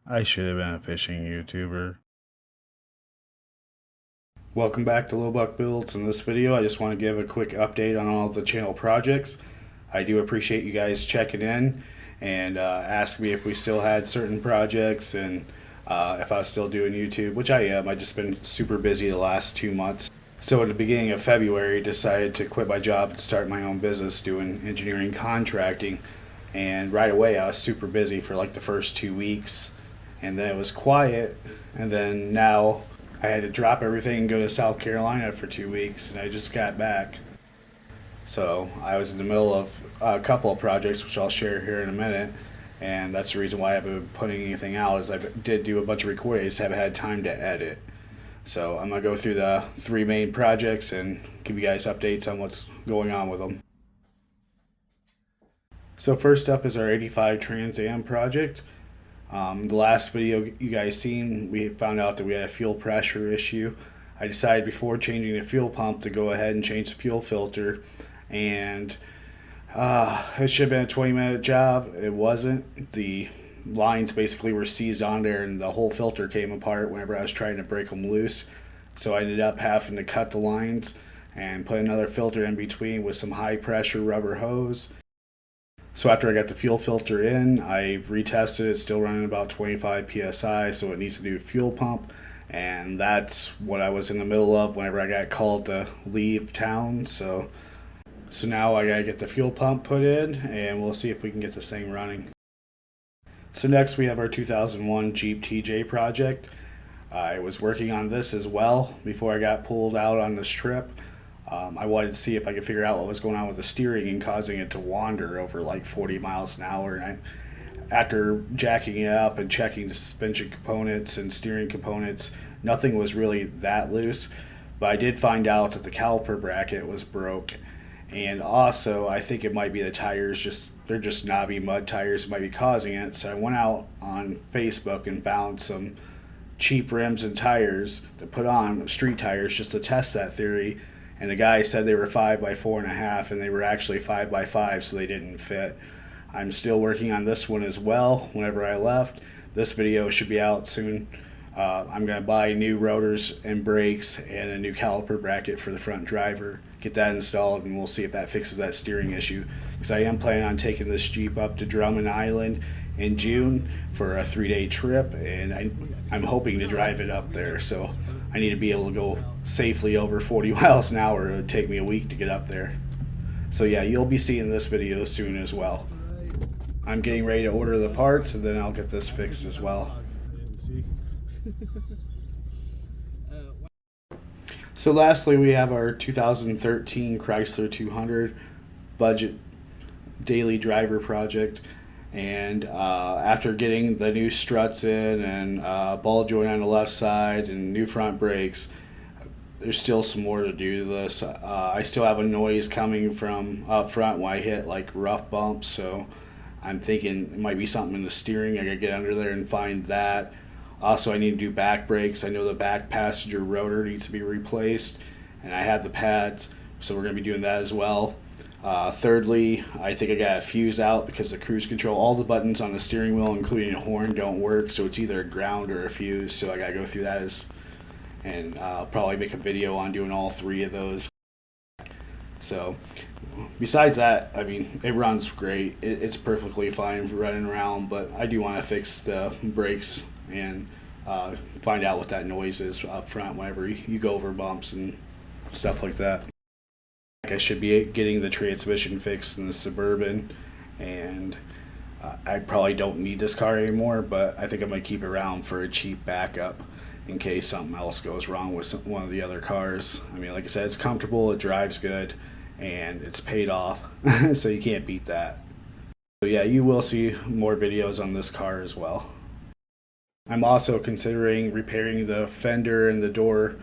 I should have been a fishing YouTuber. Welcome back to Low Buck Builds. In this video, I just want to give a quick update on all the channel projects. I do appreciate you guys checking in and ask me if we still had certain projects and if I was still doing YouTube, which I am. I've just been super busy the last 2 months. So at the beginning of February, decided to quit my job and start my own business doing engineering contracting. And right away, I was super busy for like the first 2 weeks, and then it was quiet. And then now I had to drop everything and go to South Carolina for 2 weeks, and I just got back. So I was in the middle of a couple of projects, which I'll share here in a minute. And that's the reason why I haven't been putting anything out. Is I did do a bunch of recordings, just haven't had time to edit. So I'm gonna go through the three main projects and give you guys updates on what's going on with them. So first up is our 85 Trans AM project. The last video you guys seen, we found out that we had a fuel pressure issue. I decided before changing the fuel pump to go ahead and change the fuel filter, and it should have been a 20-minute job. It wasn't. The lines basically were seized on there, and the whole filter came apart whenever I was trying to break them loose. So I ended up having to cut the lines and put another filter in between with some high pressure rubber hose. So after I got the fuel filter in, I retested it. It's still running about 25 psi, so it needs a new fuel pump. And that's what I was in the middle of whenever I got called to leave town. So now I gotta get the fuel pump put in, and we'll see if we can get this thing running. So next we have our 2001 Jeep TJ project. I was working on this as well before I got pulled out on this trip. I wanted to see if I could figure out what was going on with the steering and causing it to wander over like 40 miles an hour. And after jacking it up and checking the suspension components and steering components, nothing was really that loose. But I did find out that the caliper bracket was broke. And also, I think it might be the tires, they're just knobby mud tires that might be causing it. So I went out on Facebook and found some cheap rims and tires to put on, street tires, just to test that theory. And the guy said they were 5x4.5, and they were actually 5x5, so they didn't fit. I'm still working on this one as well whenever I left. This video should be out soon. I'm going to buy new rotors and brakes and a new caliper bracket for the front driver, get that installed, and we'll see if that fixes that steering issue. Because I am planning on taking this Jeep up to Drummond Island in June for a 3-day trip, and I'm hoping to drive it up there. So I need to be able to go safely over 40 miles an hour. It would take me a week to get up there. So yeah, you'll be seeing this video soon as well. I'm getting ready to order the parts, and then I'll get this fixed as well. So lastly, we have our 2013 Chrysler 200 budget daily driver project. And after getting the new struts in and ball joint on the left side and new front brakes, there's still some more to do to this. I still have a noise coming from up front when I hit like rough bumps, so I'm thinking it might be something in the steering. I gotta get under there and find that. Also, I need to do back brakes. I know the back passenger rotor needs to be replaced, and I have the pads, so we're going to be doing that as well. Thirdly, I think I got a fuse out because the cruise control, all the buttons on the steering wheel, including the horn, don't work, so it's either a ground or a fuse, so I got to go through that, and I'll probably make a video on doing all three of those. So besides that, I mean, it runs great. It's perfectly fine for running around, but I do want to fix the brakes and find out what that noise is up front whenever you go over bumps and stuff like that. I should be getting the transmission fixed in the Suburban, and I probably don't need this car anymore, but I think I'm going to keep it around for a cheap backup in case something else goes wrong with one of the other cars. I mean, like I said, it's comfortable, it drives good, and it's paid off, so you can't beat that. So yeah, you will see more videos on this car as well. I'm also considering repairing the fender and the door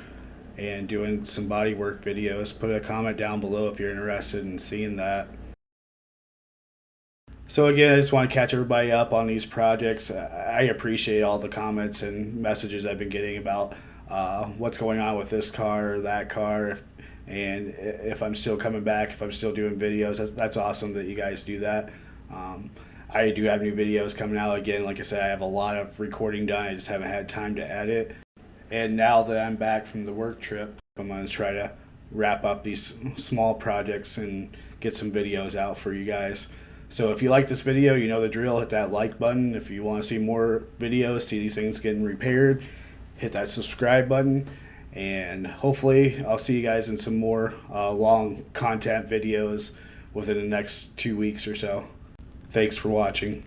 and doing some body work videos. Put a comment down below if you're interested in seeing that. So again, I just want to catch everybody up on these projects. I appreciate all the comments and messages I've been getting about what's going on with this car or that car, and if I'm still coming back, if I'm still doing videos. That's awesome that you guys do that. I do have new videos coming out. Again, like I said, I have a lot of recording done. I just haven't had time to edit. And now that I'm back from the work trip, I'm going to try to wrap up these small projects and get some videos out for you guys. So if you like this video, you know the drill. Hit that like button. If you want to see more videos, see these things getting repaired, hit that subscribe button. And hopefully I'll see you guys in some more long content videos within the next 2 weeks or so. Thanks for watching.